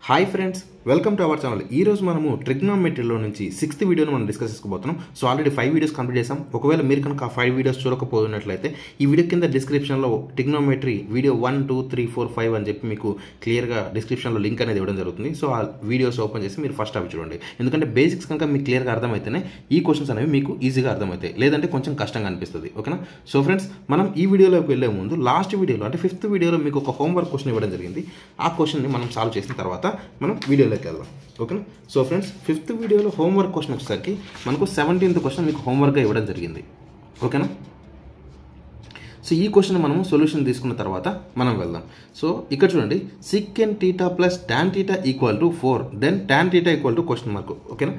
Hi friends, welcome to our channel. ఈ రోజు మనము ట్రిగ్నోమెట్రీలో నుంచి 6th వీడియోని మనం డిస్కస్ చేసుకోబోతున్నాం. సో ఆల్రెడీ 5 వీడియోస్ కంప్లీట్ చేసాం. ఒకవేళ మీరు కనుక ఆ 5 వీడియోస్ చూడకపోయినట్లయితే ఈ వీడియో కింద డిస్క్రిప్షన్లో ట్రిగ్నోమెట్రీ వీడియో 1, 2, 3, 4, 5 అని చెప్పి మీకు క్లియర్గా డిస్క్రిప్షన్లో లింక్ అనేది ఇవ్వడం జరుగుతుంది. సో ఆ వీడియోస్ ఓపెన్ చేసి మీరు ఫస్ట్ అవి చూడండి. ఎందుకంటే బేసిక్స్ కనుక మీకు క్లియర్గా అర్థమైతేనే ఈ క్వశ్చన్స్ అనేవి మీకు ఈజీగా అర్థమవుతాయి, లేదంటే కొంచెం కష్టంగా అనిపిస్తుంది. ఓకేనా? సో ఫ్రెండ్స్, మనం ఈ వీడియోలోకి వెళ్ళే ముందు లాస్ట్ వీడియోలో అంటే 5th వీడియోలో మీకు ఒక హోంవర్క్ క్వశ్చన్ ఇవ్వడం జరిగింది. ఆ క్వశ్చన్ని మనం సాల్వ్ చేసిన తర్వాత మనం వీడియోలోకి వెళ్దాం. ఓకేనా? సో ఫ్రెండ్స్, 5th వీడియోలో హోంవర్క్ క్వశ్చన్ వచ్చేసరికి మనకు 17th క్వశ్చన్ మీకు హోంవర్క్గా ఇవ్వడం జరిగింది. ఓకేనా? సో ఈ క్వశ్చన్ మనము సొల్యూషన్ తీసుకున్న తర్వాత మనం వెళ్దాం. సో ఇక్కడ చూడండి, secant theta plus tan theta equal to 4, then tan theta equal to question mark. ఓకేనా?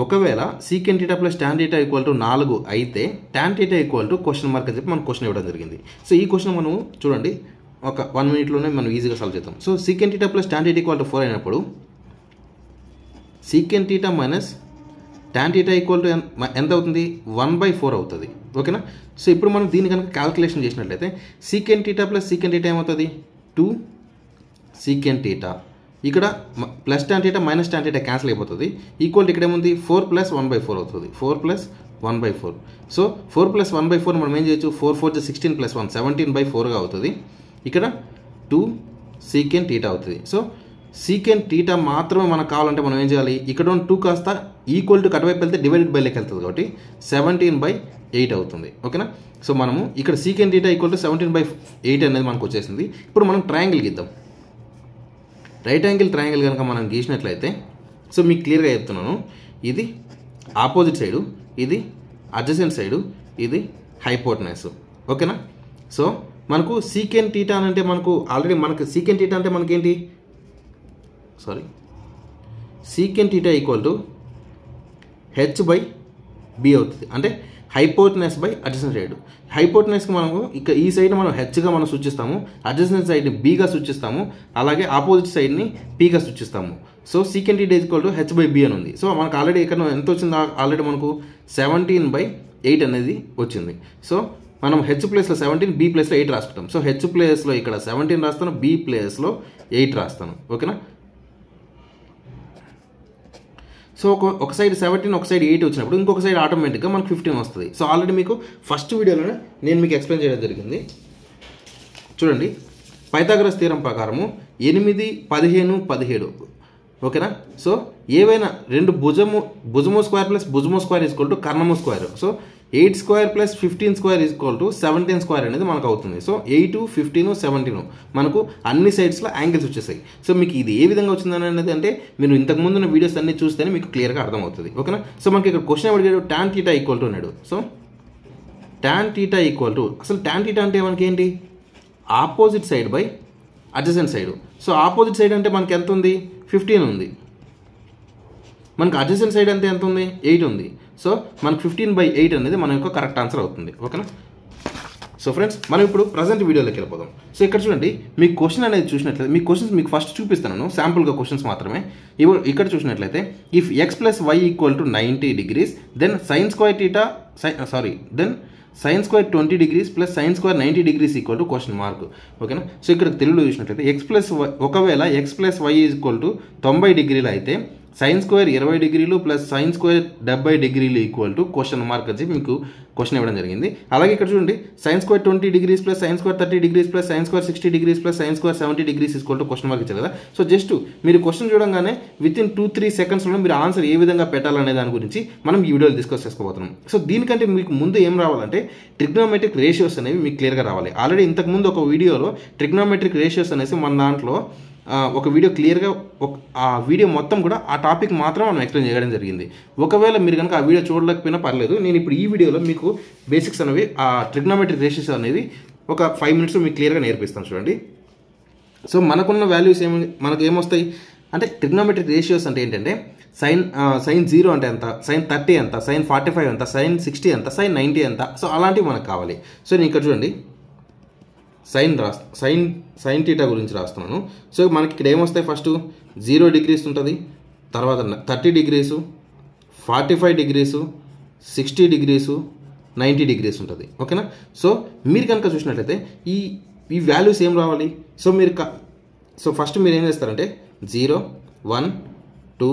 ఒకవేళ secant theta plus tan theta equal to 4 అయితే tan theta equal to question mark అని చెప్పి మనకు క్వశ్చన్ ఇవ్వడం జరిగింది. సో ఈ క్వశ్చన్ మనము చూడండి ఒక 1 minute మనం ఈజీగా సాల్వ్ చేద్దాం. So secant theta plus tan theta equal to 4 అయినప్పుడు secant theta minus tan theta equal to ఎంత అవుతుంది? 1/4 అవుతుంది. ఓకేనా? సో ఇప్పుడు మనం దీన్ని కనుక క్యాల్కులేషన్ చేసినట్లయితే secant theta plus secant theta ఏమవుతుంది? 2 సీకెంట్ థీటా, ఇక్కడ plus tan theta minus tan theta cancel అయిపోతుంది. ఈక్వల్ ఇక్కడ ఏముంది? 4 + 1/4 అవుతుంది. 4 + 1/4. సో 4 + 1/4 మనం ఏం చేయొచ్చు? 4 4 16 + 1 17/4గా అవుతుంది. ఇక్కడ 2 సీకెంట్ థీటా అవుతుంది. సో సీకెంట్ థీటా మాత్రమే మనకు కావాలంటే మనం ఏం చేయాలి? ఇక్కడ 2 కాస్త ఈక్వల్ టు కటువైపు వెళ్తే డివైడెడ్ బై లెక్క వెళ్తుంది కాబట్టి 17/8 అవుతుంది. ఓకేనా? సో మనము ఇక్కడ సీకెంట్ థీటా ఈక్వల్ టు 17/8 అనేది మనకు వచ్చేసింది. ఇప్పుడు మనం ట్రయాంగిల్ గీద్దాం. రైట్ యాంగిల్ ట్రయాంగిల్ కనుక మనం గీసినట్లయితే, సో మీకు క్లియర్గా చెప్తున్నాను, ఇది ఆపోజిట్ సైడు, ఇది అడ్జసెంట్ సైడు, ఇది హైపోటెనస్. ఓకేనా? సో మనకు సీకెంట్ థీటా అంటే మనకు ఆల్రెడీ సీకెంట్ థీటా అంటే మనకేంటి? Secant theta equal to h/b అవుతుంది. అంటే హైపోటెనస్ బై అడ్జసెంట్ సైడ్. హైపోటెనస్కి మనము ఇక్కడ ఈ సైడ్ మనం హెచ్గా మనం సూచిస్తాము, అడ్జసెంట్ సైడ్ని బీగా సూచిస్తాము, అలాగే ఆపోజిట్ సైడ్ని పీగా సూచిస్తాము. So secant theta equal to h/b అని ఉంది. సో మనకు ఆల్రెడీ ఇక్కడ ఎంత వచ్చింది? ఆల్రెడీ మనకు 17/8 అనేది వచ్చింది. సో మనం హెచ్ ప్లేస్లో 17, బి ప్లేస్లో 8 రాసుకుంటాం. సో హెచ్ ప్లేస్లో ఇక్కడ 17 రాస్తాను, బి ప్లేస్లో 8 రాస్తాను. ఓకేనా? సో ఒక సైడ్ 17, ఒక సైడ్ 8 వచ్చినప్పుడు ఇంకొక సైడ్ ఆటోమేటిక్గా మనకు 15 వస్తుంది. సో ఆల్రెడీ మీకు ఫస్ట్ వీడియోలోనే నేను మీకు ఎక్స్ప్లెయిన్ చేయడం జరిగింది. చూడండి, పైథాగరస్ థీరం ప్రకారము 8, 15, 17. ఓకేనా? సో ఏవైనా రెండు భుజము స్క్వేర్ ప్లస్ భుజము స్క్వేర్ ఈక్వల్ టు కర్ణము square. So 8 square plus 15 square equal to 17 square అనేది మనకు అవుతుంది. సో 8, 15, 17 మనకు అన్ని సైడ్స్లో యాంగిల్స్ వచ్చేసాయి. సో మీకు ఇది ఏ విధంగా వచ్చిందని అనేది అంటే మీరు ఇంతకుముందు ఉన్న వీడియోస్ అన్ని చూస్తేనే మీకు క్లియర్గా అర్థమవుతుంది. ఓకేనా? సో మనకి ఇక్కడ క్వశ్చన్ అడిగాడు, టాన్ థీటా ఈక్వల్ టు అన్నాడు. So tan theta equal to, అసలు టాన్ థీటా అంటే మనకి ఏంటి? Opposite side by adjacent side. So opposite side అంటే మనకి ఎంత ఉంది? 15 ఉంది. మనకు అడ్జసెంట్ సైడ్ అంటే ఎంత ఉంది? 8 ఉంది. సో మనకు 15/8 అనేది మన యొక్క కరెక్ట్ ఆన్సర్ అవుతుంది. ఓకేనా? సో ఫ్రెండ్స్, మనం ఇప్పుడు ప్రజెంట్ వీడియోలోకి వెళ్ళిపోదాం. సో ఇక్కడ చూడండి, మీకు క్వశ్చన్ అనేది చూసినట్లయితే మీకు క్వశ్చన్స్ మీకు ఫస్ట్ చూపిస్తాను, శాంపుల్గా క్వశ్చన్స్ మాత్రమే. ఇక్కడ చూసినట్లయితే if x + y = 90 degrees, then sin square 20 degrees plus sin square 90 degrees equal to question mark. ఓకేనా? సో ఇక్కడ తెలుగులో చూసినట్లయితే ఒకవేళ x + y = 90 డిగ్రీలు అయితే sin square 20 డిగ్రీలు ప్లస్ sin square 70 డిగ్రీలు ఈక్వల్ టు క్వశ్చన్ మార్క్ అని చెప్పి మీకు క్వశ్చన్ ఇవ్వడం జరిగింది. అలాగే ఇక్కడ చూడండి, sin square 20 degrees plus sin square 30 degrees plus sin square 60 degrees plus sin square 70 degrees equal to question mark ఇచ్చారు కదా. సో జస్ట్ మీరు క్వశ్చన్ చూడంగానే వితిన్ 2-3 సెకండ్స్లో మీరు ఆన్సర్ ఏ విధంగా పెట్టాలనే దాని గురించి మనం ఈ వీడియోలో డిస్కస్ చేసుకోబోతున్నాం. సో దీనికంటే మీకు ముందు ఏం రావాలంటే ట్రిగ్నోమెట్రిక్ రేషియోస్ అనేవి మీకు క్లియర్గా రావాలి. ఆల్రెడీ ఇంతకుముందు ఒక వీడియోలో ట్రిగ్నోమెట్రిక్ రేషియోస్ అనేసి మన దాంట్లో ఒక వీడియో క్లియర్గా ఆ వీడియో మొత్తం కూడా ఆ టాపిక్ మాత్రం మనం ఎక్స్ప్లెయిన్ చేయడం జరిగింది. ఒకవేళ మీరు కనుక ఆ వీడియో చూడలేకపోయినా పర్లేదు, నేను ఇప్పుడు ఈ వీడియోలో మీకు బేసిక్స్ అనేవి ఆ ట్రిగ్నోమెట్రిక్ రేషియోస్ అనేది ఒక 5 minutes మీకు క్లియర్గా నేర్పిస్తాను. చూడండి, సో మనకున్న వాల్యూస్ మనకు ఏమొస్తాయి అంటే ట్రిగ్నోమెట్రిక్ రేషియోస్ అంటే ఏంటంటే sin 0 అంటే ఎంత, sin 30 ఎంత, sin 45 ఎంత, sin 60 ఎంత, sin 90 ఎంత. సో అలాంటివి మనకు కావాలి. సో నేను ఇక్కడ చూడండి sin థీటా గురించి రాస్తున్నాను. సో మనకి ఇక్కడ ఏమొస్తాయి? ఫస్ట్ 0 degrees ఉంటుంది, తర్వాత 30 degrees, 45 degrees, 60 degrees, 90 degrees ఉంటుంది. ఓకేనా? సో మీరు కనుక చూసినట్లయితే ఈ వాల్యూస్ ఏం రావాలి? సో మీరు సో ఫస్ట్ మీరు ఏం చేస్తారంటే 0 1 2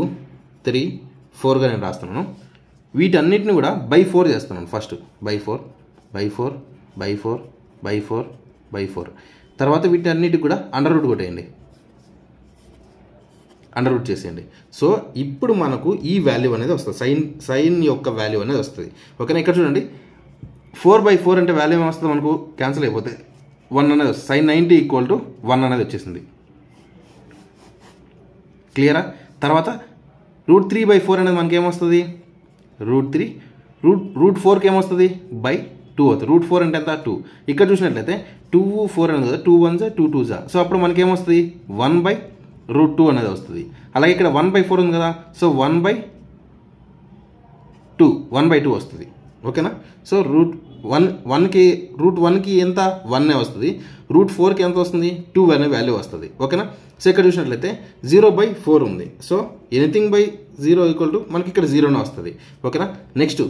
3 4గా నేను రాస్తున్నాను. వీటన్నిటిని కూడా బై 4 చేస్తున్నాను. First by 4 by 4 by 4 by 4 by 4. తర్వాత వీటన్నిటికి కూడా అండర్ రూట్ కొట్టేయండి, అండర్ రూట్ చేసేయండి. సో ఇప్పుడు మనకు ఈ వాల్యూ అనేది వస్తుంది, సైన్ యొక్క వాల్యూ అనేది వస్తుంది. ఓకేనా? ఇక్కడ చూడండి 4/4 అంటే వాల్యూ ఏమొస్తుంది మనకు? క్యాన్సిల్ అయిపోతే 1 అనేది వస్తుంది. sin 90 = 1 అనేది వచ్చేసింది. క్లియరా? తర్వాత √3/4 అనేది మనకి ఏమొస్తుంది? √3 √4కి ఏమొస్తుంది? /2 అవుతుంది. √4 అంటే ఎంత? 2. ఇక్కడ చూసినట్లయితే 2 4 అనేది కదా, 2 1 2 2 సో అప్పుడు మనకి ఏమొస్తుంది? 1/√2 అనేది వస్తుంది. అలాగే ఇక్కడ 1/4 ఉంది కదా, సో 1/2 వస్తుంది. ఓకేనా? సో √1కి ఎంత? 1 వస్తుంది. √4కి ఎంత వస్తుంది? 2 అనే వాల్యూ వస్తుంది. ఓకేనా? సో ఇక్కడ చూసినట్లయితే 0/4 ఉంది. సో ఎనీథింగ్ బై 0 = మనకి ఇక్కడ 0నే వస్తుంది. ఓకేనా? నెక్స్ట్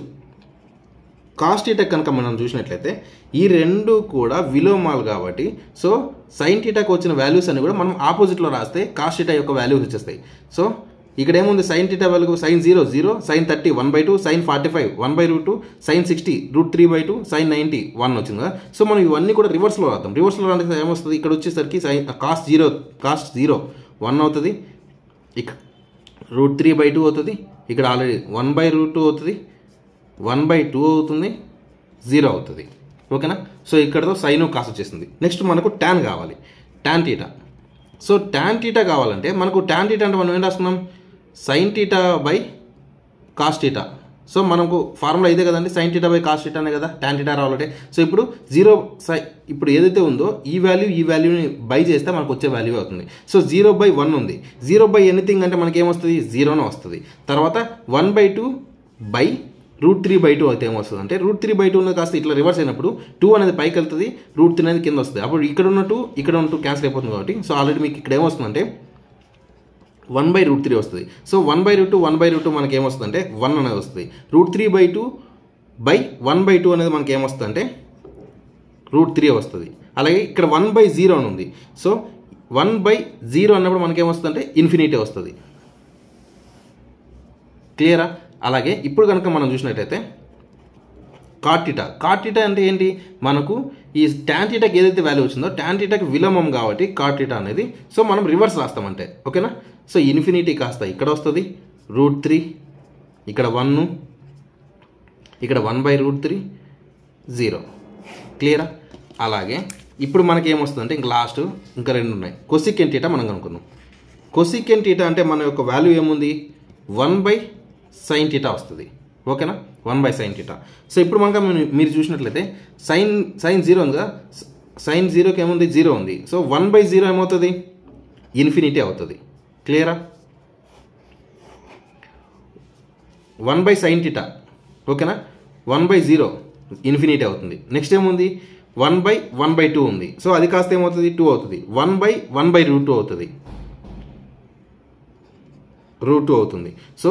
కాస్ θ కనుక మనం చూసినట్లయితే ఈ రెండు కూడా విలోమాలు కాబట్టి సో sin θకి వచ్చిన వాల్యూస్ అన్ని కూడా మనం ఆపోజిట్లో రాస్తే కాస్ θ యొక్క వాల్యూస్ వచ్చేస్తాయి. సో ఇక్కడ ఏముంది? sin θ value sin 0 0, sin 30 1/2, sin 45 1/√2, sin 60 √3/2, sin 90 1 వచ్చింది కదా. సో మనం ఇవన్నీ కూడా రివర్స్లో రాద్దాం. రివర్స్లో రాస్తే ఏమొస్తుంది? ఇక్కడ వచ్చేసరికి కాస్ 0 1 అవుతుంది, ఇక్కడ √3/2 అవుతుంది, ఇక్కడ ఆల్రెడీ 1/√2 అవుతుంది, 1/2 అవుతుంది, 0 అవుతుంది. ఓకేనా? సో ఇక్కడతో సైన్ కాస్ వచ్చేసింది. నెక్స్ట్ మనకు ట్యాన్ కావాలి, ట్యాన్ θ. సో ట్యాన్ θ కావాలంటే మనకు ట్యాన్ θ అంటే మనం ఏం రాసుకున్నాం? sin θ by cos θ. సో మనకు ఫార్ములా ఇదే కదండి, sin θ బై కాస్ θ అనే కదా ట్యాన్ θ రావాలంటే. సో ఇప్పుడు 0 ఇప్పుడు ఏదైతే ఉందో ఈ వాల్యూని బై చేస్తే మనకు వచ్చే వాల్యూ అవుతుంది. సో 0/1 ఉంది, 0/ఎనీథింగ్ అంటే మనకి ఏమొస్తుంది? 0నే వస్తుంది. తర్వాత 1/2 బై √3/2 అయితే ఏమొస్తుంది అంటే √3/2 అనేది కాస్త ఇట్లా రివర్స్ అయినప్పుడు 2 అనేది పైకి వెళ్తుంది, √3 అనేది కింద వస్తుంది. అప్పుడు ఇక్కడ ఉన్న 2 క్యాన్సిల్ అయిపోతుంది కాబట్టి సో ఆల్రెడీ మీకు ఇక్కడ ఏమొస్తుందంటే 1/√3 వస్తుంది. సో 1/√2 మనకి ఏమొస్తుంది అంటే 1 అనేది వస్తుంది. √3/2 బై 1/2 అనేది మనకి ఏమొస్తుంది అంటే √3 వస్తుంది. అలాగే ఇక్కడ 1/0 అని ఉంది. సో 1/0 అన్నప్పుడు మనకి ఏమొస్తుంది అంటే ఇన్ఫినిటీ వస్తుంది. క్లియరా? అలాగే ఇప్పుడు కనుక మనం చూసినట్టయితే కాట్ θ అంటే ఏంటి? మనకు ఈ ట్యాన్ θకి ఏదైతే వాల్యూ వచ్చిందో ట్యాన్ θకి విలోమం కాబట్టి కాట్ θ అనేది సో మనం రివర్స్ రాస్తామంటే. ఓకేనా? సో ఇన్ఫినిటీ కాస్త ఇక్కడ వస్తుంది, √3 ఇక్కడ 1 ఇక్కడ 1/√3 0. క్లియరా? అలాగే ఇప్పుడు మనకి ఏమొస్తుంది అంటే ఇంకా లాస్ట్ ఇంకా 2 ఉన్నాయి. కొసికెన్ θ మనం కనుక్కుందాం. కొసికెన్ θ అంటే మన యొక్క వాల్యూ ఏముంది? 1/sin θ వస్తుంది. ఓకేనా? 1/sin θ. సో ఇప్పుడు మనకు మీరు చూసినట్లయితే sin 0 ఉంది కదా, sin 0కి ఏముంది? 0 ఉంది. సో 1/0 ఏమవుతుంది? ఇన్ఫినిటీ అవుతుంది. క్లియరా? 1/sin θ. ఓకేనా? 1/0 ఇన్ఫినిటీ అవుతుంది. నెక్స్ట్ ఏముంది? 1/1/2 ఉంది. సో అది కాస్త ఏమవుతుంది? 2 అవుతుంది. 1/1/√2 అవుతుంది, √2 అవుతుంది. సో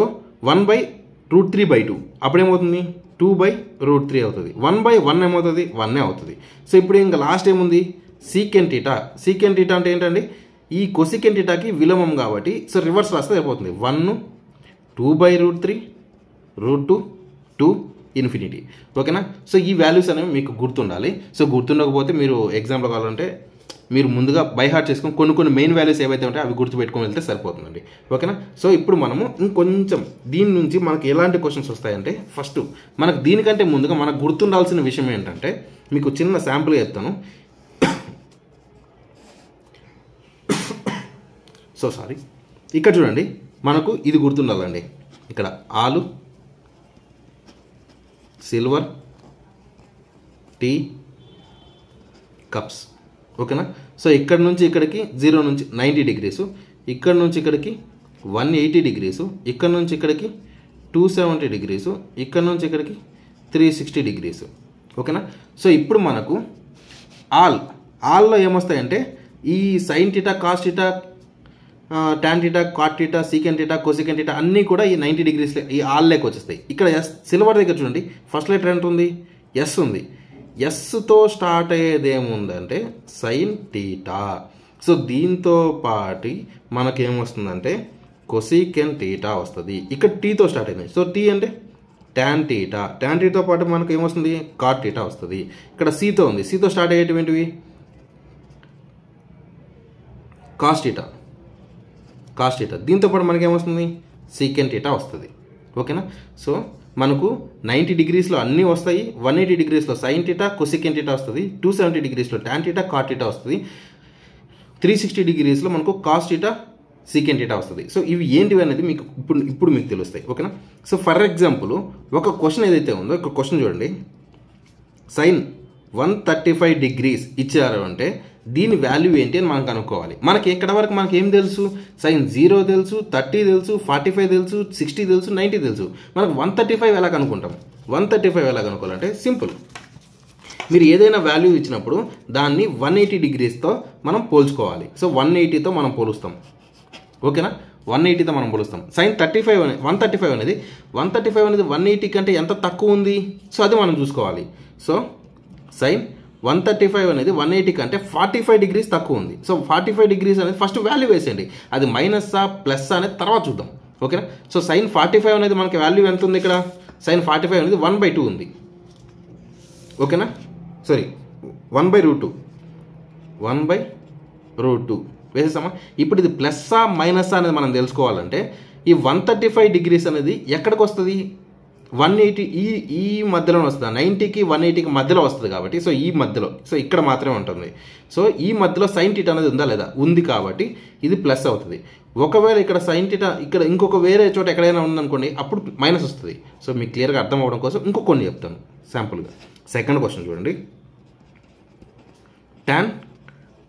1/√3/2 అప్పుడేమవుతుంది? 2/√3 అవుతుంది. 1/1 ఏమవుతుంది? 1 అవుతుంది. సో ఇప్పుడు ఇంకా లాస్ట్ ఏముంది? సీకెన్ θ అంటే ఏంటండి? ఈ కొసికెన్ θకి విలోమం కాబట్టి సో రివర్స్ రాస్తే అయిపోతుంది. 1 2/√3 √2 2 ఇన్ఫినిటీ. ఓకేనా? సో ఈ వాల్యూస్ అనేవి మీకు గుర్తుండాలి. సో గుర్తుండకపోతే మీరు ఎగ్జామ్లో కావాలంటే మీరు ముందుగా బై హార్ట్ చేసుకొని కొన్ని మెయిన్ వాల్యూస్ ఏవైతే ఉంటాయో అవి గుర్తుపెట్టుకొని వెళ్తే సరిపోతుందండి. ఓకేనా? సో ఇప్పుడు మనము ఇంకొంచెం దీని నుంచి మనకి ఎలాంటి క్వశ్చన్స్ వస్తాయంటే ఫస్ట్ మనకు దీనికంటే ముందుగా మనకు గుర్తుండాల్సిన విషయం ఏంటంటే మీకు చిన్న శాంపుల్ చెప్తాను. సో సారీ, ఇక్కడ చూడండి మనకు ఇది గుర్తుండాలండి. ఇక్కడ ఆలు, సిల్వర్, టీ, కప్స్. ఓకేనా? సో ఇక్కడ నుంచి ఇక్కడికి 0 నుంచి 90 డిగ్రీస్, ఇక్కడ నుంచి ఇక్కడికి 180 డిగ్రీస్, ఇక్కడ నుంచి ఇక్కడికి 270 డిగ్రీస్, ఇక్కడ నుంచి ఇక్కడికి 360 డిగ్రీస్. ఓకేనా? సో ఇప్పుడు మనకు ఆల్లో ఏమొస్తాయంటే ఈ sin θ, cos θ, tan θ, cot θ, secant θ, cosecant θ అన్నీ కూడా ఈ 90 డిగ్రీస్ ఈ ఆల్లోకి వచ్చేస్తాయి. ఇక్కడ సిల్వర్ దగ్గర చూడండి ఫస్ట్ లెటర్ ఎంత ఉంది? ఎస్ ఉంది. ఎస్తో స్టార్ట్ అయ్యేది ఏముందంటే sin θ. సో దీంతో పాటు మనకేమొస్తుందంటే కొసీకెన్ టీటా వస్తుంది. ఇక్కడ టీతో స్టార్ట్ అయింది. సో టీ అంటే ట్యాన్ టీటా, ట్యాన్ టీతో పాటు మనకు ఏమొస్తుంది కాట్ టీటా వస్తుంది. ఇక్కడ సీతో ఉంది, సీతో స్టార్ట్ అయ్యేటువంటివి కాస్ టీటా, కాస్ టీటా. దీంతో పాటు మనకి ఏమొస్తుంది సీకెన్ టీటా వస్తుంది. ఓకేనా. సో మనకు 90 డిగ్రీస్లో అన్నీ వస్తాయి. 180 డిగ్రీస్లో సైన్ టీటా కొసీకెన్ టీటా వస్తుంది. 270 డిగ్రీస్లో ట్యాన్ టీటా కాట్ టీటా వస్తుంది. 360 డిగ్రీస్లో మనకు కాస్ టీటా సీకెన్ టీటా వస్తుంది. సో ఇవి ఏంటివి అనేది మీకు ఇప్పుడు మీకు తెలుస్తాయి. ఓకేనా. సో ఫర్ ఎగ్జాంపుల్ ఒక క్వశ్చన్ ఏదైతే ఉందో ఒక క్వశ్చన్ చూడండి. సైన్ 135 డిగ్రీస్ ఇచ్చారు అంటే దీని వాల్యూ ఏంటి అని మనం కనుక్కోవాలి. మనకి ఎక్కడ వరకు మనకి ఏం తెలుసు, సైన్ 0 తెలుసు, 30 తెలుసు, 45 తెలుసు, 60 తెలుసు, 90 తెలుసు. మనకు 135 ఎలా కనుక్కుంటాం? 135 ఎలా కనుక్కోవాలంటే సింపుల్. మీరు ఏదైనా వాల్యూ ఇచ్చినప్పుడు దాన్ని 180 డిగ్రీస్తో మనం పోల్చుకోవాలి. సో 180తో మనం పోలుస్తాం. ఓకేనా. 180తో మనం పోలుస్తాం. సైన్ 135 అనేది 180 కంటే ఎంత తక్కువ ఉంది, సో అది మనం చూసుకోవాలి. సో సైన్ 135 అనేది 180 కంటే 45 డిగ్రీస్ తక్కువ ఉంది. సో 45 డిగ్రీస్ అనేది ఫస్ట్ వాల్యూ వేసేయండి. అది మైనస్సా ప్లస్సా అనేది తర్వాత చూద్దాం. ఓకేనా. సో సైన్ 45 అనేది మనకి వాల్యూ ఎంత ఉంది? ఇక్కడ సైన్ 45 అనేది 1/2 ఉంది. ఓకేనా. సారీ 1/√2 వేసేసామా. ఇప్పుడు ఇది ప్లస్సా మైనస్సా అనేది మనం తెలుసుకోవాలంటే ఈ 135 డిగ్రీస్ అనేది ఎక్కడికి వస్తుంది? 180 ఈ మధ్యలోనే వస్తుంది. 90కి 180కి మధ్యలో వస్తుంది కాబట్టి సో ఈ మధ్యలో, సో ఇక్కడ మాత్రమే ఉంటుంది. సో ఈ మధ్యలో సైన్ టీటా అనేది ఉందా లేదా? ఉంది కాబట్టి ఇది ప్లస్ అవుతుంది. ఒకవేళ ఇక్కడ సైన్ టీటా ఇక్కడ ఇంకొక వేరే చోట ఎక్కడైనా ఉందనుకోండి అప్పుడు మైనస్ వస్తుంది. సో మీకు క్లియర్గా అర్థం అవ్వడం కోసం ఇంకో కొన్ని చెప్తాను శాంపుల్గా. సెకండ్ క్వశ్చన్ చూడండి. Tan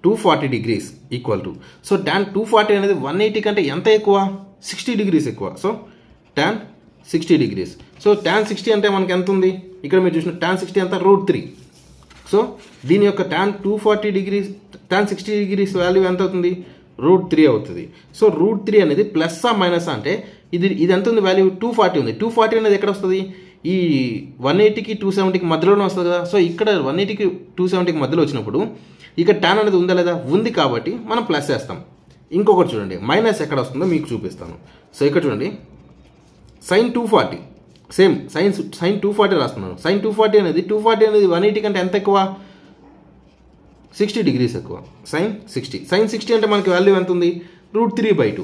240 degrees equal to, so tan 240 అనేది 180 కంటే ఎంత ఎక్కువ? 60 డిగ్రీస్ ఎక్కువ. So tan 60 degrees. So tan 60 అంటే మనకి ఎంత ఉంది? ఇక్కడ మీరు చూసిన ట్యాన్ 60 ఎంత? √3. సో దీని యొక్క tan 240 degrees tan 60 degrees value ఎంత అవుతుంది? √3 అవుతుంది. సో √3 అనేది ప్లస్సా మైనస్ అంటే ఇది ఎంత ఉంది వాల్యూ? 240 ఉంది. 240 అనేది ఎక్కడ వస్తుంది? ఈ 180కి 270కి మధ్యలోనే వస్తుంది కదా. సో ఇక్కడ 180కి 270కి మధ్యలో వచ్చినప్పుడు ఇక్కడ ట్యాన్ అనేది ఉందా లేదా? ఉంది కాబట్టి మనం ప్లస్ చేస్తాం. ఇంకొకటి చూడండి, మైనస్ ఎక్కడ వస్తుందో మీకు చూపిస్తాను. సో ఇక్కడ చూడండి, సైన్ 240 సేమ్ సైన్ 240 రాస్తున్నాను. సైన్ 240 అనేది 180 కంటే ఎంత ఎక్కువ? 60 డిగ్రీస్ ఎక్కువ. సైన్ 60 అంటే మనకి వాల్యూ ఎంత ఉంది? √3/2.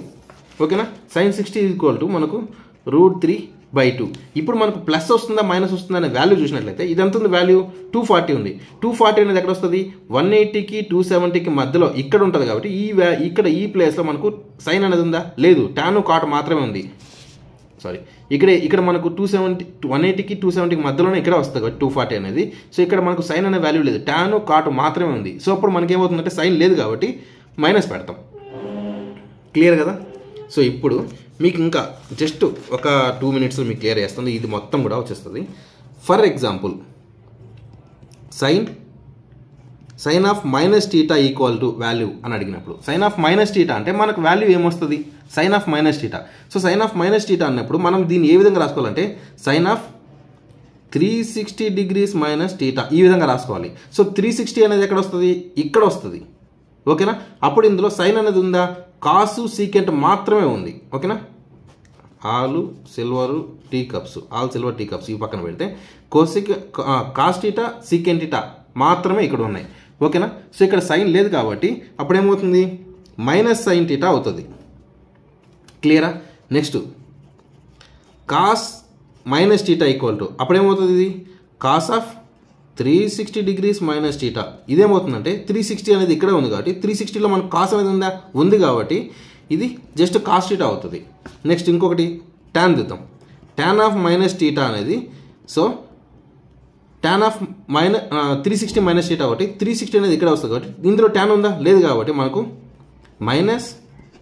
ఓకేనా. సైన్ 60 ఈక్వల్ టు మనకు √3/2. ఇప్పుడు మనకు ప్లస్ వస్తుందా మైనస్ వస్తుందా అనే వాల్యూ చూసినట్లయితే ఇది ఎంత ఉంది వాల్యూ? 240 ఉంది. 240 అనేది ఎక్కడ వస్తుంది? 180కి 270కి మధ్యలో ఇక్కడ ఉంటుంది కాబట్టి ఇక్కడ ఈ ప్లేస్లో మనకు సైన్ అనేది ఉందా? లేదు. టాను కాట్ మాత్రమే ఉంది. సారీ, ఇక్కడ మనకు 180కి 270కి మధ్యలోనే ఇక్కడ వస్తుంది కాబట్టి 240 అనేది. సో ఇక్కడ మనకు సైన్ అనే వాల్యూ లేదు, టాను కాటు మాత్రమే ఉంది. సో అప్పుడు మనకి ఏమవుతుందంటే సైన్ లేదు కాబట్టి మైనస్ పెడతాం. క్లియర్ కదా. సో ఇప్పుడు మీకు ఇంకా జస్ట్ ఒక 2 మినిట్స్లో మీకు క్లియర్ చేస్తుంది. ఇది మొత్తం కూడా వచ్చేస్తుంది. For example sine of minus theta equal to value అని అడిగినప్పుడు సైన్ ఆఫ్ మైనస్ టీటా అంటే మనకు వాల్యూ ఏమొస్తుంది? Sine of minus theta. So sine of minus theta అన్నప్పుడు మనం దీన్ని ఏ విధంగా రాసుకోవాలంటే sine of 360 degrees minus theta ఈ విధంగా రాసుకోవాలి. సో 360 అనేది ఎక్కడ వస్తుంది? ఇక్కడ వస్తుంది. ఓకేనా. అప్పుడు ఇందులో సైన్ అనేది ఉందా? కాసు సీకెంట్ మాత్రమే ఉంది. ఓకేనా. ఆల్ సిల్వర్ టీ కప్స్ ఈ పక్కన పెడితే కాస్ టీటా సీకెంట్ టీటా మాత్రమే ఇక్కడ ఉన్నాయి. ఓకేనా. సో ఇక్కడ సైన్ లేదు కాబట్టి అప్పుడు ఏమవుతుంది? మైనస్ సైన్ టీటా అవుతుంది. క్లియరా. Next cos minus theta equal to అప్పుడు ఏమవుతుంది? ఇది cos of 360 degrees minus theta. ఇదేమవుతుందంటే 360 అనేది ఇక్కడ ఉంది కాబట్టి 360లో మనకు కాస్ అనేది ఉందా? ఉంది కాబట్టి ఇది జస్ట్ కాస్ టీటా అవుతుంది. నెక్స్ట్ ఇంకొకటి ట్యాన్ చూద్దాం. ట్యాన్ ఆఫ్ మైనస్ టీటా అనేది so tan of 360 minus theta ఒకటి 360 అనేది ఇక్కడ వస్తుంది కాబట్టి ఇందులో ట్యాన్ ఉందా? లేదు కాబట్టి మనకు మైనస్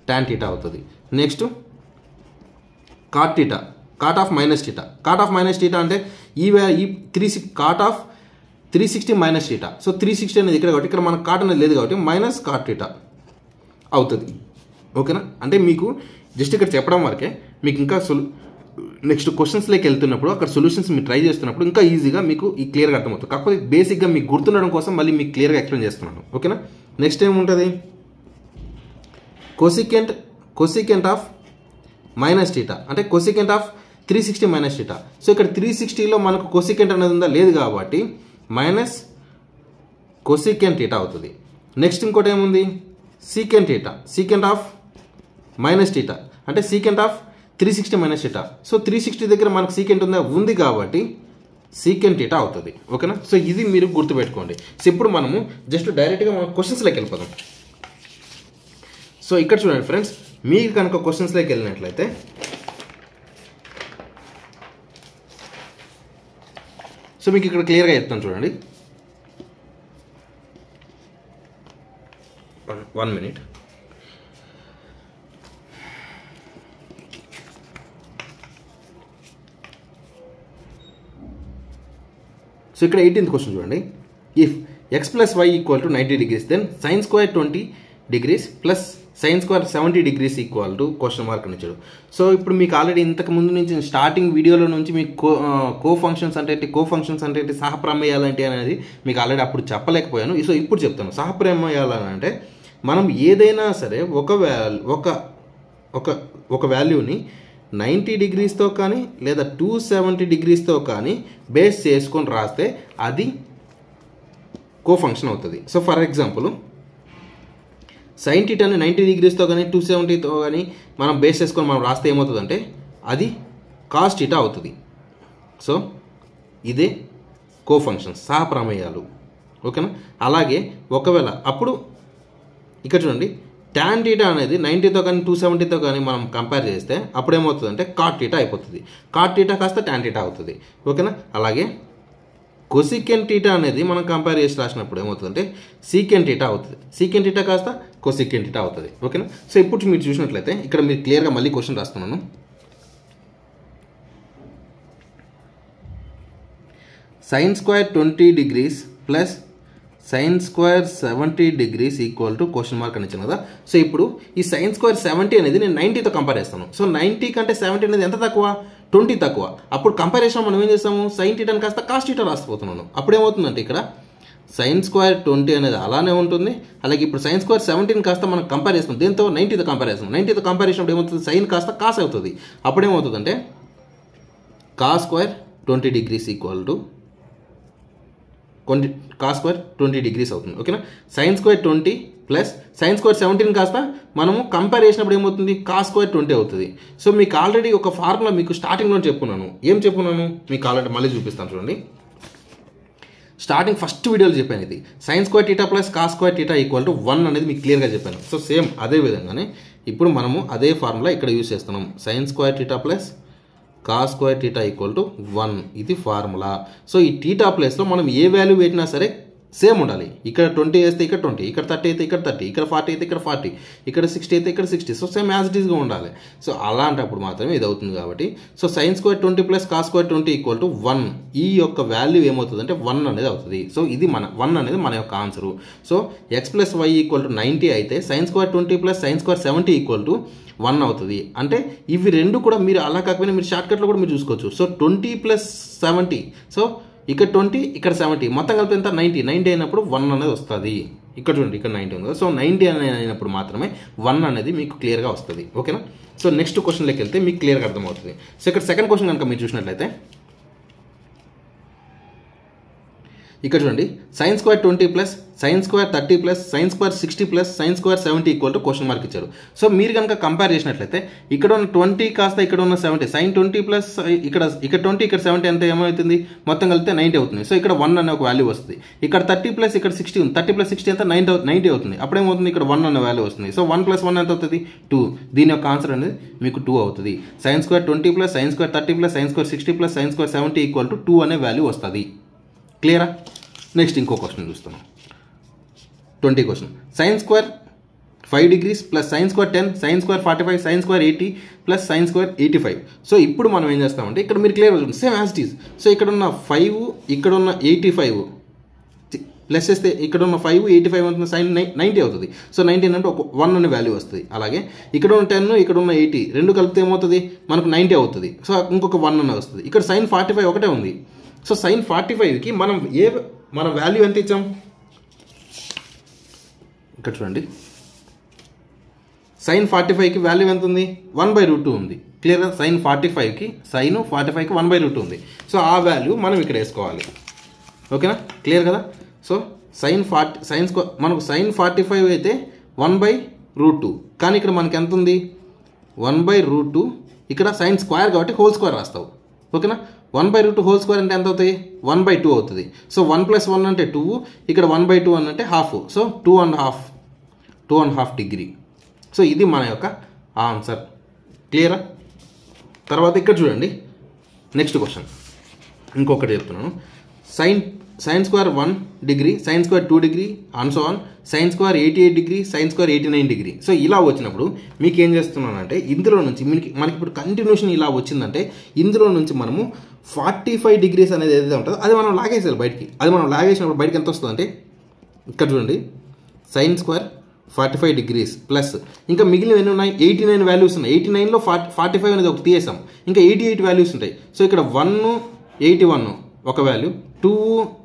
ట్యాన్ టీటా అవుతుంది. Next cot theta, cot of minus theta అంటే ఈ cot of 360 minus theta. So 360 అనేది ఇక్కడ కాబట్టి ఇక్కడ మనకు కాట్ అనేది లేదు కాబట్టి మైనస్ కాట్ టీటా అవుతుంది. ఓకేనా. అంటే మీకు జస్ట్ ఇక్కడ చెప్పడం వరకే. మీకు ఇంకా నెక్స్ట్ క్వశ్చన్స్లోకి వెళ్తున్నప్పుడు అక్కడ సొల్యూషన్స్ మీరు ట్రై చేస్తున్నప్పుడు ఇంకా ఈజీగా మీకు ఈ క్లియర్గా అర్థమవుతుంది. కాకపోతే బేసిక్గా మీకు గుర్తుండడం కోసం మళ్ళీ మీకు క్లియర్గా ఎక్స్ప్లెయిన్ చేస్తున్నాను. ఓకేనా. నెక్స్ట్ ఏముంటుంది? కొసికెంట్ ఆఫ్ మైనస్ టీటా అంటే cosecant of 360 minus theta. So ఇక్కడ 360లో మనకు కొసికెంట్ అనేది ఉందా, లేదు, కాబట్టి మైనస్ కొసికెంట్ టీటా అవుతుంది. నెక్స్ట్ ఇంకోటి ఏముంది, secant theta, secant of minus theta అంటే secant of 360 minus theta. So 360 దగ్గర మనకు సీకెంట్ ఉందా, ఉంది, కాబట్టి సీకెంట్ టీటా అవుతుంది. ఓకేనా. సో ఇది మీరు గుర్తుపెట్టుకోండి. సో ఇప్పుడు మనము జస్ట్ డైరెక్ట్గా మనం క్వశ్చన్స్లోకి వెళ్ళిపోదాం. సో ఇక్కడ చూడండి ఫ్రెండ్స్, మీరు కనుక క్వశ్చన్స్లోకి వెళ్ళినట్లయితే సో మీకు ఇక్కడ క్లియర్గా చెప్తాను చూడండి. 1 minute. సో ఇక్కడ 18th క్వశ్చన్ చూడండి. If x plus y equal to 90 degrees then sine square 20 degrees plus sine square 70 degrees equal to question mark అని ఇచ్చాడు. సో ఇప్పుడు మీకు ఆల్రెడీ ఇంతకు ముందు నుంచి స్టార్టింగ్ వీడియోలో నుంచి మీకు కో ఫంక్షన్స్ అంటే ఏంటి, సహప్రమేయాలు అంటే అనేది మీకు ఆల్రెడీ అప్పుడు చెప్పలేకపోయాను. సో ఇప్పుడు చెప్తాను. సహప్రమేయాలు అంటే మనం ఏదైనా సరే ఒక వాల్యూని 90 degreesతో కానీ లేదా 270 degreesతో కానీ బేస్ చేసుకొని రాస్తే అది కో ఫంక్షన్ అవుతుంది. సో ఫర్ ఎగ్జాంపుల్ సైన్ టీటాని 90 degreesతో కానీ 270తో కానీ మనం బేస్ చేసుకొని మనం రాస్తే ఏమవుతుందంటే అది కాస్ టీటా అవుతుంది. సో ఇదే కో ఫంక్షన్స్, సహప్రమేయాలు. ఓకేనా. అలాగే ఒకవేళ అప్పుడు ఇక్కడ చూడండి, tan టీటా అనేది 90తో కానీ 270తో కానీ మనం కంపేర్ చేస్తే అప్పుడు ఏమవుతుందంటే కాట్ టీటా అయిపోతుంది. కాట్ టీటా కాస్త tan టీటా అవుతుంది. ఓకేనా. అలాగే కొసికెంట్ టీటా అనేది మనం కంపేర్ చేసి రాసినప్పుడు ఏమవుతుందంటే సీకెంట్ టీటా అవుతుంది. సీకెంట్ టీటా కాస్త కొసికెంట్ టీటా అవుతుంది. ఓకేనా. సో ఇప్పుడు మీరు చూసినట్లయితే ఇక్కడ మీరు క్లియర్గా మళ్ళీ క్వశ్చన్ రాస్తున్నాను. Sign square 20 degrees plus sine square 70 degrees equal to question mark అని ఇచ్చాను కదా. సో ఇప్పుడు ఈ సైన్ స్క్వేర్ 70 అనేది నేను 90తో కంపేర్ చేస్తాను. సో 90 కంటే 70 అనేది ఎంత తక్కువ, 20 తక్కువ. అప్పుడు కంపారిజన్ మనం ఏం చేస్తాము, సైన్ టీటాని కాస్త కాస్ టీటా రాసిపోతున్నాను. అప్పుడు ఏమవుతుందంటే ఇక్కడ సైన్ స్క్వేర్ 20 అనేది అలానే ఉంటుంది. అలాగే ఇప్పుడు సైన్ స్క్వేర్ 70 కాస్త మనం కంపేర్ చేస్తాం, దీంతో 90తో కంపేర్ చేస్తాం. 90తో కంపేర్ చేసినప్పుడు ఏమవుతుంది, సైన్ కాస్త కాస్ అవుతుంది. అప్పుడు ఏమవుతుందంటే cos square 20 degrees equal to cos square 20 degrees అవుతుంది. ఓకేనా. Sign square 20 plus sine square 17 కాస్త మనము కంపేర్ చేసినప్పుడు ఏమవుతుంది, కాస్ స్క్వేర్ 20 అవుతుంది. సో మీకు ఆల్రెడీ ఒక ఫార్ములా మీకు స్టార్టింగ్లో చెప్పుకున్నాను. ఏం చెప్పుకున్నాను మీకు ఆల్రెడీ మళ్ళీ చూపిస్తాను చూడండి. స్టార్టింగ్ ఫస్ట్ వీడియోలో చెప్పాను, ఇది sine square theta plus cos square theta equal to 1 అనేది మీకు క్లియర్గా చెప్పాను. సో సేమ్ అదే విధంగానే ఇప్పుడు మనము అదే ఫార్ములా ఇక్కడ యూజ్ చేస్తున్నాం. Sine square theta plus cos square theta equal to 1, ఇది ఫార్ములా. సో ఈ టీటా ప్లేస్లో మనం ఏ వాల్యూ పెట్టినా సరే సేమ్ ఉండాలి. ఇక్కడ 20 వేస్తే ఇక్కడ 20, ఇక్కడ 30 అయితే ఇక్కడ 30, ఇక్కడ 40 అయితే ఇక్కడ 40, ఇక్కడ 60 అయితే ఇక్కడ 60. సో సేమ్ యాజ్ ఇట్ ఈస్గా ఉండాలి. సో అలాంటప్పుడు మాత్రమే ఇది అవుతుంది. కాబట్టి so sine square 20 plus cos square 20 equal to 1, ఈ యొక్క వాల్యూ ఏమవుతుంది అంటే 1 అనేది అవుతుంది. సో ఇది 1 అనేది మన యొక్క answer. So x plus y equal to 90 అయితే sine square 20 plus sine square 70 equal to 1 అవుతుంది. అంటే ఇవి రెండు కూడా మీరు అలా కాకపోయినా మీరు షార్ట్కట్లో కూడా మీరు చూసుకోవచ్చు. సో 20 ప్లస్ 70, సో ఇక్కడ 20 ఇక్కడ 70 మొత్తం కలిపి ఎంత 90 అయినప్పుడు 1 అనేది వస్తుంది. ఇక్కడ చూడండి, ఇక్కడ 90 ఉంది కదా. సో 90 అనేది అయినప్పుడు మాత్రమే 1 అనేది మీకు క్లియర్గా వస్తుంది. ఓకేనా. సో నెక్స్ట్ క్వశ్చన్లోకి వెళ్తే మీకు క్లియర్గా అర్థమవుతుంది. సో ఇక్కడ సెకండ్ క్వశ్చన్ కనుక మీరు చూసినట్లయితే ఇక్కడ చూడండి, sign square 20 plus sine square 30 plus sine square 60 plus sine square 70 equal to question mark ఇచ్చారు. సో మీరు కనుక కంపేర్ చేసినట్లయితే ఇక్కడ ఉన్న 20 కాస్త ఇక్కడ ఉన్న 70, సైన్ 20 ప్లస్ ఇక్కడ 20 ఇక్కడ 70 ఎంత ఏమవుతుంది, మొత్తం కలిపితే 90 అవుతుంది. సో ఇక్కడ 1 అనే ఒక వాల్యూ వస్తుంది. ఇక్కడ 30 ప్లస్ ఇక్కడ 60 ఉంది, 30 ప్లస్ 60 ఎంత 90 అవుతుంది. అప్పుడేమవుతుంది, ఇక్కడ 1 అనే వాల్యూ వస్తుంది. సో 1 ప్లస్ 1 ఎంత అవుతుంది, 2. దీని యొక్క ఆన్సర్ అనేది మీకు 2 అవుతుంది. Sign square 20 plus sine square 30 plus sine square 60 plus sine square 70 equal to 2 అనే వాల్యూ వస్తుంది. క్లియరా. నెక్స్ట్ ఇంకో క్వశ్చన్ చూస్తున్నాం. 20 question. Sine square 5 degrees plus sine square 10 sine square 45 sine square 80 plus sine square 85. So ఇప్పుడు మనం ఏం చేస్తామంటే ఇక్కడ మీరు క్లియర్ అవుతుంది, same as it is. So ఇక్కడ ఉన్న 5 ఇక్కడ ఉన్న 85 ప్లస్ చేస్తే ఇక్కడ ఉన్న 5 85 అవుతుంది, సైన్ 90 అవుతుంది. సో 90 అంటే ఒక 1 అనే వాల్యూ వస్తుంది. అలాగే ఇక్కడ ఉన్న 10 ఇక్కడ ఉన్న 80 రెండు కలిపితే ఏమవుతుంది, మనకు 90 అవుతుంది. సో ఇంకొక 1 అనే వస్తుంది. ఇక్కడ సైన్ 45 ఒకటే ఉంది. సో సైన్ 45కి మనం మన వాల్యూ ఎంత ఇచ్చాం, ఇక్కడ చూడండి, సైన్ 45కి వాల్యూ ఎంత ఉంది 1/√2 ఉంది. క్లియర్గా సైన్ 45కి 1/√2 ఉంది. సో ఆ వాల్యూ మనం ఇక్కడ వేసుకోవాలి. ఓకేనా, క్లియర్ కదా. సో మనకు సైన్ 45 అయితే 1/√2, కానీ ఇక్కడ మనకి ఎంత ఉంది 1/√2. ఇక్కడ సైన్ స్క్వేర్ కాబట్టి హోల్ స్క్వేర్ రాస్తావు. ఓకేనా, 1/√2 హోల్ స్క్వేర్ అంటే ఎంత అవుతాయి 1/2 అవుతుంది. సో 1 + 1 అంటే 2, ఇక్కడ 1/2 అని అంటే హాఫ్. So 2.5 degree. సో ఇది మన యొక్క ఆన్సర్. క్లియరా. తర్వాత ఇక్కడ చూడండి నెక్స్ట్ క్వశ్చన్, ఇంకొకటి చెప్తున్నాను. Sine square 1 degree, sine square 2 degree, and so on, sine square 88 degree, sine square 89 degree. So ఇలా వచ్చినప్పుడు మీకు ఏం చేస్తున్నానంటే ఇందులో నుంచి మనకి ఇప్పుడు కంటిన్యూషన్ ఇలా వచ్చిందంటే ఇందులో నుంచి మనము 45 డిగ్రీస్ అనేది ఏదైతే ఉంటుందో అది మనం లాగేసాలి బయటికి. అది మనం లాగేసినప్పుడు బయటకి ఎంత వస్తుంది అంటే ఇక్కడ చూడండి సైన్ స్క్వేర్ 45 డిగ్రీస్ ప్లస్ ఇంకా మిగిలిన ఎన్ని ఉన్నాయి 89 వాల్యూస్ ఉన్నాయి. 89లో 45 అనేది ఒకటి తీసేసాం, ఇంకా 88 వాల్యూస్ ఉంటాయి. సో ఇక్కడ 1 81 ఒక వాల్యూ, 2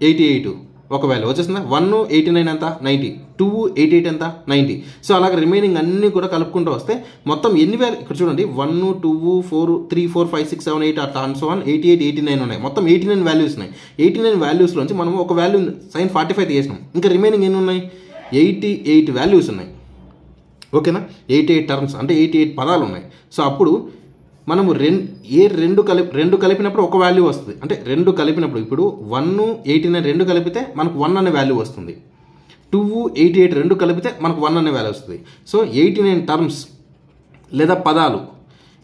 88 ఒక వాల్యూ వచ్చేస్తుందా. 1 89 ఎంత 90, 2 88 ఎంత 90. సో అలాగే రిమైనింగ్ అన్నీ కూడా కలుపుకుంటూ వస్తే మొత్తం ఎన్ని వాల్యూ ఇక్కడ చూడండి 1 2 4 3 4 5 6 7 8 అట్లా అండ్ సో ఆన్ 88 89 ఉన్నాయి. మొత్తం 89 వాల్యూస్ ఉన్నాయి. 89 వాల్యూస్లోంచి మనం ఒక వాల్యూ సైన్ 45 తీసేసినాం, ఇంకా రిమైనింగ్ ఎన్ని ఉన్నాయి 88 వాల్యూస్ ఉన్నాయి. ఓకేనా, 88 టర్మ్స్ అంటే 88 పదాలు ఉన్నాయి. సో అప్పుడు మనము రెండు కలిపినప్పుడు ఒక వాల్యూ వస్తుంది. అంటే రెండు కలిపినప్పుడు ఇప్పుడు 1 89 రెండు కలిపితే మనకు 1 అనే వాల్యూ వస్తుంది. 2 88 రెండు కలిపితే మనకు 1 అనే వాల్యూ వస్తుంది. సో 89 టర్మ్స్ లేదా పదాలు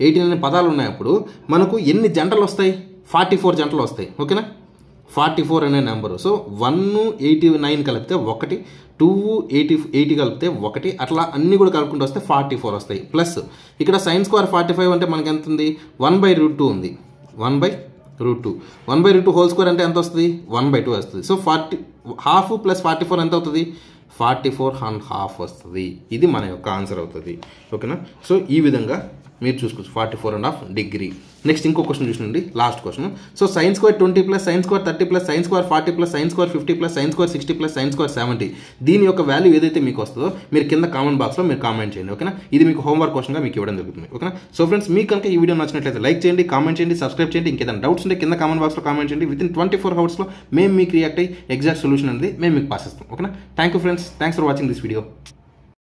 89 పదాలు ఉన్నప్పుడు మనకు ఎన్ని జంటలు వస్తాయి 44 జంటలు వస్తాయి. ఓకేనా, 44 అనే నెంబరు. సో 189 కలిపితే 1, 280 కలిపితే 1, అట్లా అన్నీ కూడా కలుపుకుంటూ వస్తే 44 వస్తాయి. ప్లస్ ఇక్కడ సైన్ స్క్వేర్ 45 అంటే మనకి ఎంత ఉంది 1/√2 ఉంది. 1/√2 హోల్ స్క్వేర్ అంటే ఎంత వస్తుంది 1/2 వస్తుంది. సో 40 + 44 ఎంత అవుతుంది 44.5 వస్తుంది. ఇది మన యొక్క ఆన్సర్ అవుతుంది. ఓకేనా, సో ఈ విధంగా మీరు చూసుకోవచ్చు 44.5 డిగ్రీ. నెక్స్ట్ ఇంకో క్వశ్చన్ చూసినండి, last question. So sine square 20 + sine square 30 + sine square 40 + sine square 50 + sine square 60 + sine square 70 దీని యొక్క వాల్యూ ఏదైతే మీకు వస్తుందో మీరు కింద కామెంట్ బాక్స్లో మీరు కామెంట్ చేయండి. ఓకేనా, ఇది మీకు హోంవర్క్ క్వశ్చన్గా మీకు ఇవ్వడం జరుగుతుంది. ఓకేనా, సో ఫ్రెండ్స్ మీకు కనుక ఈ వీడియో నచ్చినట్లయితే లైక్ చేయండి, కామెంట్ చేయండి, సబ్స్క్రైబ్ చేయండి. ఇంకేదైనా డౌట్స్ ఉంటే కింద కామెంట్ బాక్స్లో కామెంట్ చేయండి. వితిన్ 24 అవర్స్లో మేము మీకు రియాక్ట్ అయ్యి ఎగ్జాక్ట్ సొల్యూషన్ అనేది మేము మీకు పాస్ చేస్తాం. ఓకేనా, thank you friends, thanks for watching this video.